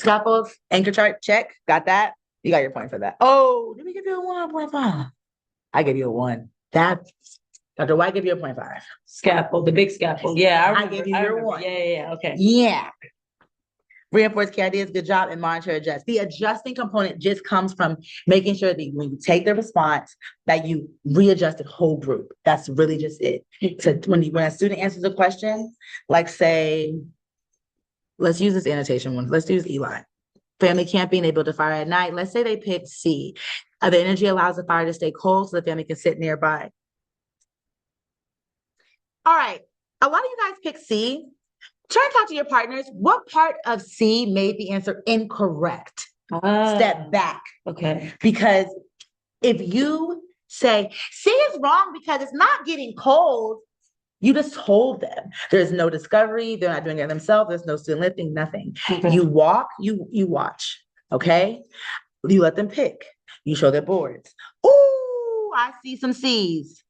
Scaffolds, anchor chart, check. Got that? You got your point for that. Oh, did we give you a 1.5? I gave you a 1. That Dr. White gave you a 0.5. Scaffold, the big scaffold. Yeah, I gave you your 1. Yeah. Okay. Yeah. Reinforce key ideas, good job, and monitor, adjust. The adjusting component just comes from making sure that when you take the response, that you readjust the whole group. That's really just it. So when a student answers a question, like say, let's use this annotation one. Let's use Eli. Family camping, they build a fire at night. Let's say they pick C. The energy allows the fire to stay cold so the family can sit nearby. All right. A lot of you guys pick C. Try to talk to your partners. What part of C made the answer incorrect? Step back. Okay. Because if you say C is wrong because it's not getting cold, you just told them. There's no discovery. They're not doing it themselves. There's no student lifting, nothing. Okay. You walk, you watch. Okay. You let them pick. You show their boards. Ooh, I see some C's.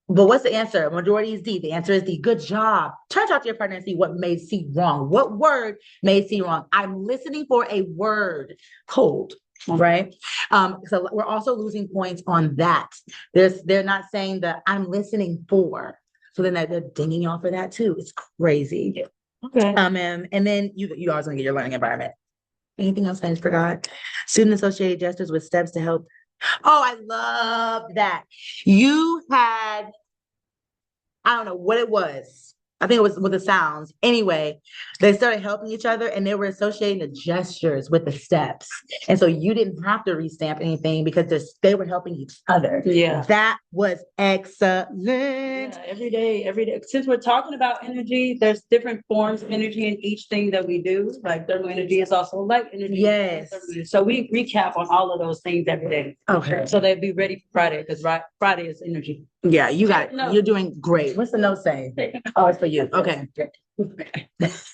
But what's the answer? Majority is D. The answer is D. Good job. Try to talk to your partner and see what made C wrong. What word made C wrong? I'm listening for a word. Cold, right? So we're also losing points on that. They're not saying that I'm listening for. So then they're dinging y'all for that too. It's crazy. Okay. And then you always gonna get your learning environment. Anything else I just forgot? Student associated gestures with steps to help. Oh, I love that. You had, I don't know what it was. I think it was with the sounds. Anyway, they started helping each other and they were associating the gestures with the steps. And so you didn't have to restamp anything because they were helping each other. Yeah. That was excellent. Yeah, every day. Since we're talking about energy, there's different forms of energy in each thing that we do. Like thermal energy is also light energy. Yes. So we recap on all of those things every day. Okay. So they'd be ready for Friday because Friday is energy. Yeah, you got it. No. You're doing great. What's the note say? Oh, it's for you. Okay. I wish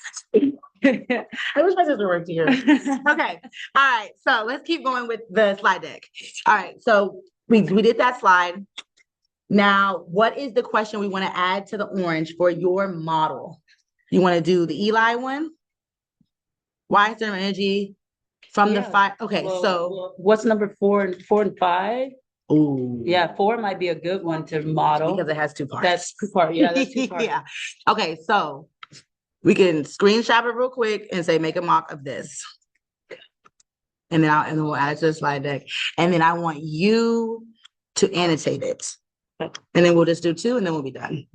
my sister worked here. Okay. All right. So let's keep going with the slide deck. All right. So we did that slide. Now, what is the question we want to add to the orange for your model? You want to do the Eli one? Why is there energy from the fire? Okay. So what's number 4 and 5? Ooh. Yeah, 4 might be a good one to model. Because it has 2 parts. That's 2 parts. Yeah, that's 2 parts. Yeah. Okay, so we can screenshot it real quick and say, make a mock of this. And then we'll add it to the slide deck. And then I want you to annotate it. And then we'll just do 2 and then we'll be done.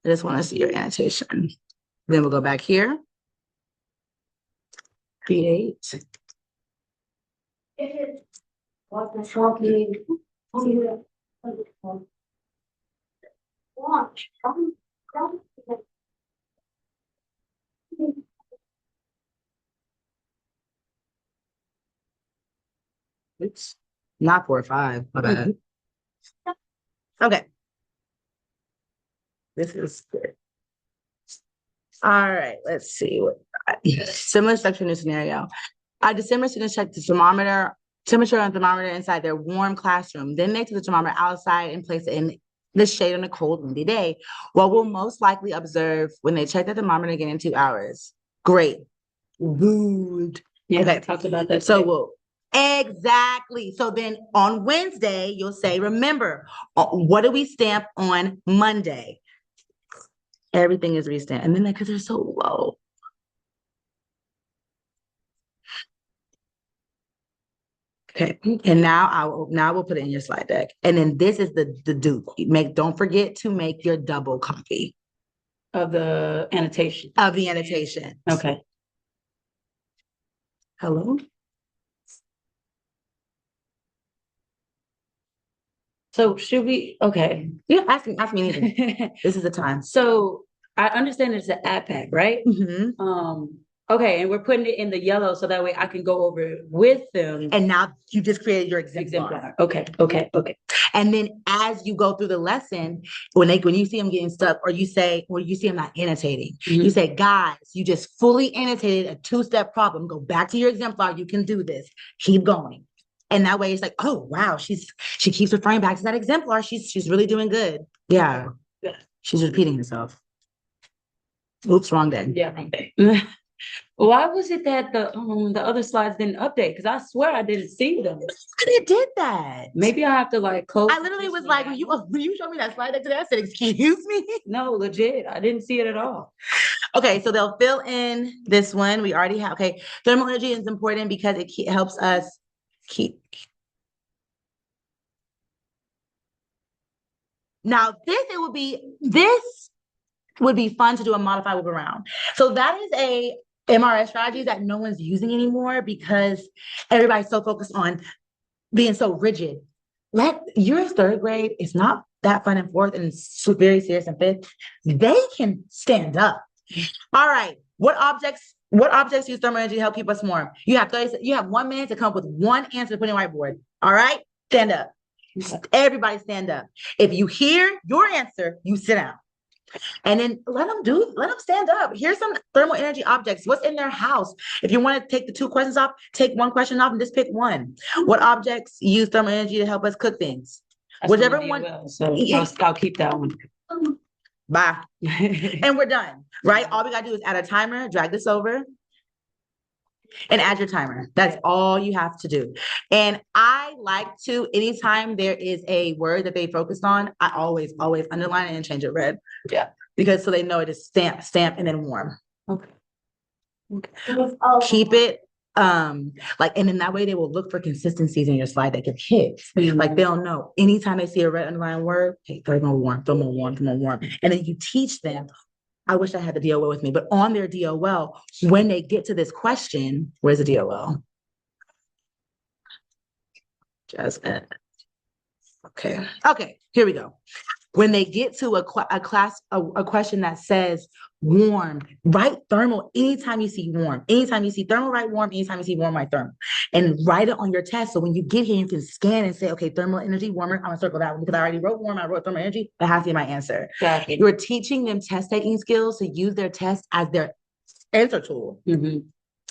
I just want to see your annotation. Then we'll go back here. Create. Oops, not 4 or 5. My bad. Okay. This is good. All right, let's see what similar structure in this scenario. December students check the temperature on the thermometer inside their warm classroom. Then they took the thermometer outside and place it in the shade on a cold, windy day. What we'll most likely observe when they check the thermometer again in 2 hours? Great. Good. Yeah, okay. I talked about that. So exactly. So then on Wednesday, you'll say, remember, what do we stamp on Monday? Everything is restamped. And then because they're so low. Okay, and now we'll put it in your slide deck. And then this is the do. Don't forget to make your double copy of the annotation. Okay. Hello? So should we, okay. Yeah, ask me anything. This is the time. So I understand it's an ad pack, right? Mm-hmm. Okay, and we're putting it in the yellow so that way I can go over it with them. And now you just created your exemplar. Okay. And then as you go through the lesson, when you see them getting stuck, or you see them not annotating, you say, guys, you just fully annotated a 2-step problem. Go back to your exemplar. You can do this. Keep going. And that way it's like, oh wow, she keeps referring back to that exemplar. She's really doing good. Yeah. She's repeating herself. Oops, wrong day. Yeah, wrong day. Why was it that the other slides didn't update? Because I swear I didn't see them. It did that. Maybe I have to like close. I literally was like, when you showed me that slide deck today, I said, excuse me. No, legit. I didn't see it at all. Okay, so they'll fill in this one. We already have, okay. Thermal energy is important because it helps us keep. Now, this would be fun to do a modified whip around. So that is a MRS strategy that no one's using anymore because everybody's so focused on being so rigid. Your third grade is not that fun and fourth and very serious in fifth. They can stand up. All right. What objects use thermal energy to help keep us warm? You have 1 minute to come up with one answer to put in the whiteboard. All right. Stand up. Everybody stand up. If you hear your answer, you sit down. And then let them stand up. Here's some thermal energy objects. What's in their house? If you want to take the 2 questions off, take 1 question off and just pick one. What objects use thermal energy to help us cook things? That's Whichever one. one. So I'll keep that one. Bye. And we're done, right? All we gotta do is add a timer, drag this over, and add your timer. That's all you have to do. And I like to, anytime there is a word that they focused on, I always underline it and change it red. Yeah. Because so they know it is stamp, and then warm. Okay. Keep it and in that way they will look for consistencies in your slide that get hit. Like they'll know anytime they see a red underlined word, hey, thermal warm. And then you teach them. I wish I had the DOL with me, but on their DOL, when they get to this question, where's the DOL? Jasmine. Okay, here we go. When they get to a question that says warm, write thermal anytime you see warm. Anytime you see thermal, write warm. Anytime you see warm, write thermal. And write it on your test. So when you get here, you can scan and say, okay, thermal energy, warmer, I'm gonna circle that one because I already wrote warm, I wrote thermal energy. That has to be my answer. Exactly. You're teaching them test taking skills to use their test as their answer tool. Mm-hmm.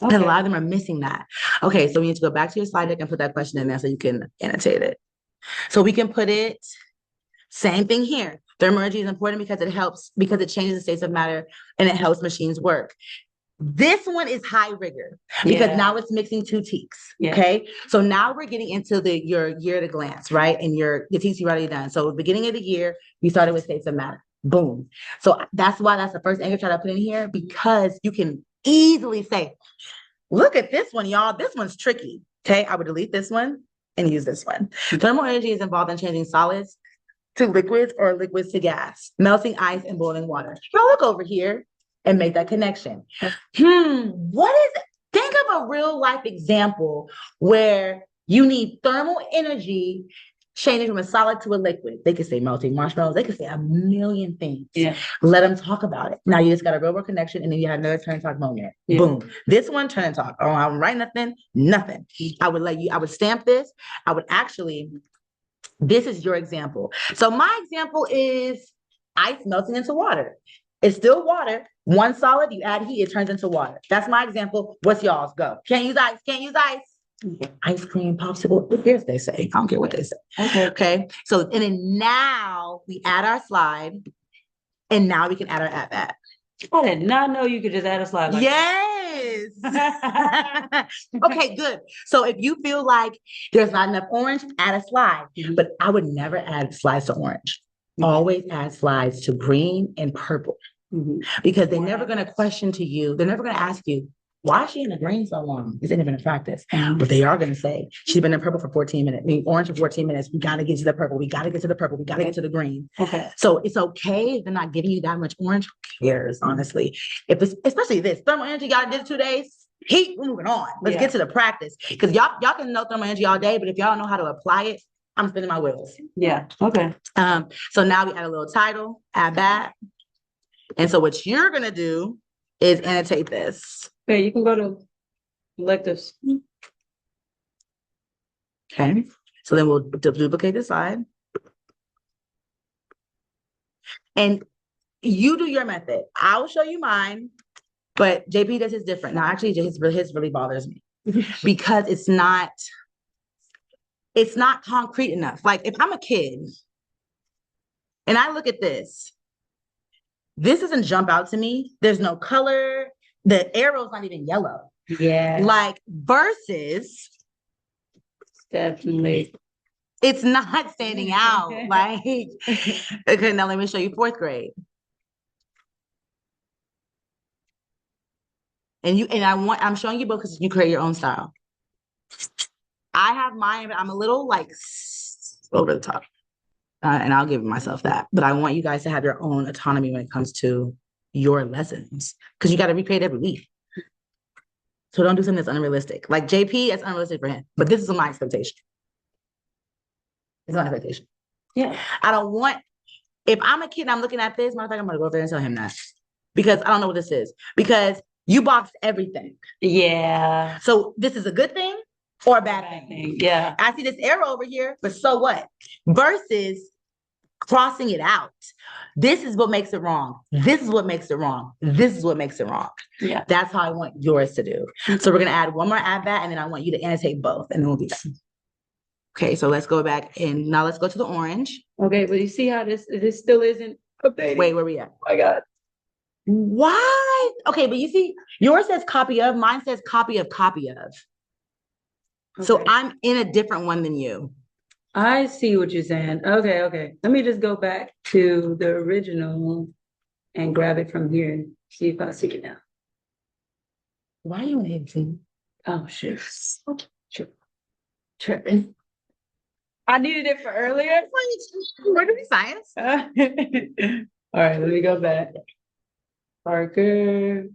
Okay. And a lot of them are missing that. Okay, so we need to go back to your slide deck and put that question in there so you can annotate it. So we can put it, same thing here. Thermal energy is important because it changes the states of matter and it helps machines work. This one is high rigor because now it's mixing 2 TEKs. Yeah. Okay. So now we're getting into your year at a glance, right? And your TEKs you already done. So beginning of the year, we started with states of matter. Boom. So that's why that's the first anchor chart I put in here, because you can easily say, look at this one, y'all. This one's tricky. Okay. I would delete this one and use this one. Thermal energy is involved in changing solids to liquids or liquids to gas, melting ice and boiling water. Y'all look over here and make that connection. Think of a real life example where you need thermal energy changing from a solid to a liquid. They could say melting marshmallows. They could say a million things. Yeah. Let them talk about it. Now you just got a real world connection and then you have another turn and talk moment. Yeah. Boom. This one, turn and talk. Oh, I don't write nothing. I would stamp this. This is your example. So my example is ice melting into water. It's still water. One solid, you add heat, it turns into water. That's my example. What's y'all's? Go. Can't use ice. Okay. Ice cream, popsicle. Who cares what they say? I don't care what they say. Okay. So, and then now we add our slide and now we can add our at-bat. I did not know you could just add a slide like yes. Okay, good. So if you feel like there's not enough orange, add a slide. Mm-hmm. But I would never add slides to orange. Mm-hmm. Always add slides to green and purple. Mm-hmm. Because they're never going to question to you. They're never going to ask you, why is she in the green so long? It's never been a practice. Mm-hmm. But they are going to say, she's been in purple for 14 minutes. I mean, orange for 14 minutes. We got to get to the purple. We got to get to the purple. We got to get to the green. Okay. So it's okay if they're not giving you that much orange. Who cares, honestly? If it's, especially this, thermal energy, y'all did it 2 days. Heat, we're moving on. Let's get to the practice. Because y'all can know thermal energy all day, but if y'all don't know how to apply it, I'm spinning my wheels. Yeah. Okay. So now we add a little title, add that. And so what you're going to do is annotate this. Okay, you can go to electives. Okay, so then we'll duplicate the slide. And you do your method. I'll show you mine, but JP does his different. Now, actually, his really bothers me because it's not concrete enough. Like if I'm a kid and I look at this doesn't jump out to me. There's no color. The arrow's not even yellow. Yeah, Like versus, definitely. it's not standing out. Like, okay, now let me show you fourth grade. I'm showing you both because you create your own style. I have mine, but I'm a little like over the top. And I'll give myself that. But I want you guys to have your own autonomy when it comes to your lessons because you got to recreate every week. So don't do something that's unrealistic. Like JP, that's unrealistic for him. But this is my expectation. It's my expectation. Yeah. I don't want, if I'm a kid and I'm looking at this, I'm going to go over there and tell him that. Because I don't know what this is. Because you boxed everything. Yeah. So this is a good thing or a bad thing. Yeah. I see this arrow over here, but so what? Versus crossing it out. This is what makes it wrong. This is what makes it wrong. This is what makes it wrong. Yeah. That's how I want yours to do. So we're going to add one more add that, and then I want you to annotate both, and then we'll be done. Okay, so let's go back, and now let's go to the orange. Okay, but you see how this still isn't updated? Wait, where we at? Oh my God. What? Okay, but you see, yours says copy of, mine says copy of copy of. So Okay. I'm in a different one than you. I see what you're saying. Okay. Let me just go back to the original and grab it from here. See if I see it now. Why are you in 18? Oh, shit. Tripping. I needed it for earlier. We're doing science. All right, let me go back. Parker.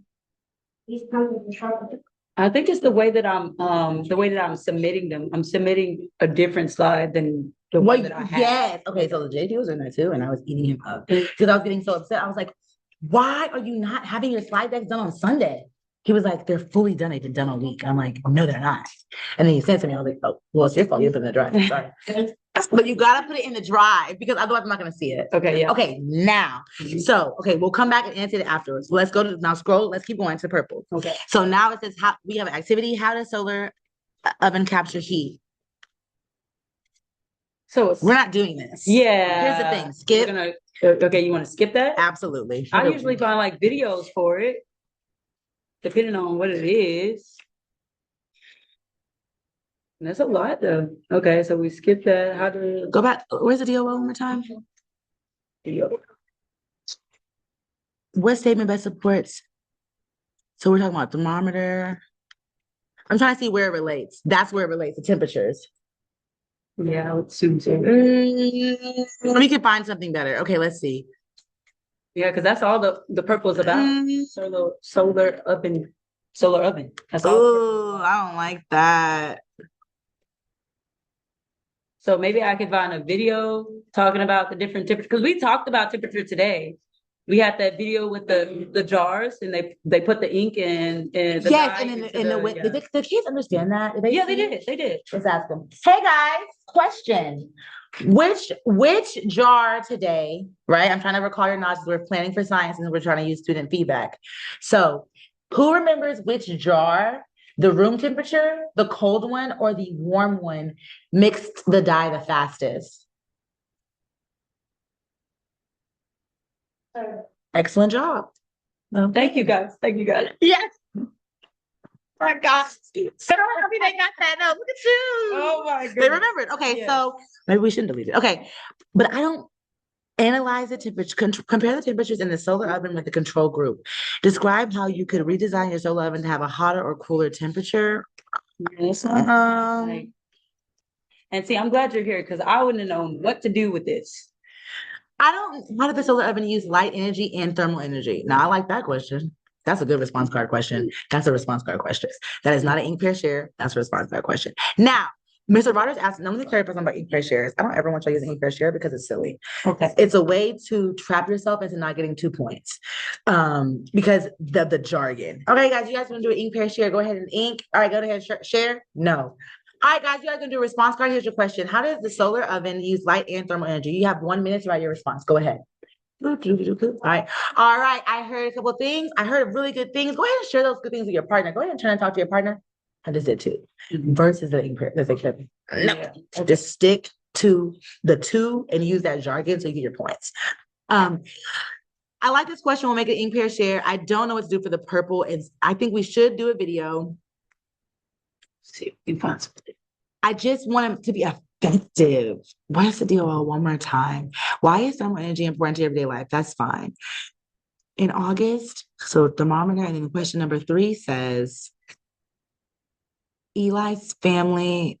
I think it's the way that I'm submitting them. I'm submitting a different slide than the one that I had. Yes. Okay, so the JD was in there too, and I was eating him up because I was getting so upset. I was like, why are you not having your slide decks done on Sunday? He was like, they're fully done. They've been done all week. I'm like, no, they're not. And then he said to me, I was like, oh, well, it's your fault. You put it in the drive. Sorry. But you got to put it in the drive because otherwise I'm not going to see it. Okay, yeah. Okay, now. So, okay, we'll come back and answer it afterwards. Let's go to, now scroll. Let's keep going to purple. Okay. So now it says, how we have an activity. How does solar oven capture heat? So We're not doing this. yeah. Here's the thing. Skip. Okay, you want to skip that? Absolutely. I usually find like videos for it, depending on what it is. And that's a lot though. Okay, so we skip that. How to go back. Where's the DOL one more time? DOL. What statement best supports? So we're talking about thermometer. I'm trying to see where it relates. That's where it relates to temperatures. Yeah, I would assume so. We can find something better. Okay, let's see. Yeah, because that's all the purple is about. Solar oven. That's all. Oh, I don't like that. So maybe I could find a video talking about the different temperatures because we talked about temperature today. We had that video with the jars and they put the ink in the yes, and did the kids understand that? They did. Let's ask them. Hey guys, question. Which jar today, right? I'm trying to recall your notes. We're planning for science and we're trying to use student feedback. So who remembers which jar, the room temperature, the cold one, or the warm one mixed the dye the fastest? Excellent job. Thank you guys. Yes. My gosh. So happy they got that. No, look at you. Oh my goodness. They remembered. Okay, yes. So maybe we shouldn't delete it. Okay. But I don't analyze the temperature, compare the temperatures in the solar oven with the control group. Describe how you could redesign your solar oven to have a hotter or cooler temperature. Yes. And see, I'm glad you're here because I wouldn't have known what to do with this. How did the solar oven use light energy and thermal energy? Now, I like that question. That's a good response card question. That's a response card question. That is not an ink pair share. That's a response card question. Now, Mr. Rogers asked, now let me clarify something about ink pair shares. I don't ever want you to use ink pair share because it's silly. Okay. It's a way to trap yourself into not getting 2 points because the jargon. Okay, guys, you guys want to do an ink pair share? Go ahead and ink. All right, go ahead and share. No. All right, guys, you guys gonna do a response card. Here's your question. How does the solar oven use light and thermal energy? You have 1 minute to write your response. Go ahead. All right. I heard a couple of things. I heard really good things. Go ahead and share those good things with your partner. Go ahead and turn and talk to your partner. I just did too. Versus the ink pair. No, just stick to the two and use that jargon so you get your points. I like this question. We'll make an ink pair share. I don't know what to do for the purple. I think we should do a video. Let's see if we can find something. I just want it to be effective. What's the deal? One more time. Why is thermal energy important to everyday life? That's fine. In August, so thermometer, and then question number 3 says, Eli's family,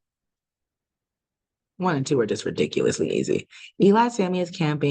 1 and 2 are just ridiculously easy. Eli's family is camping.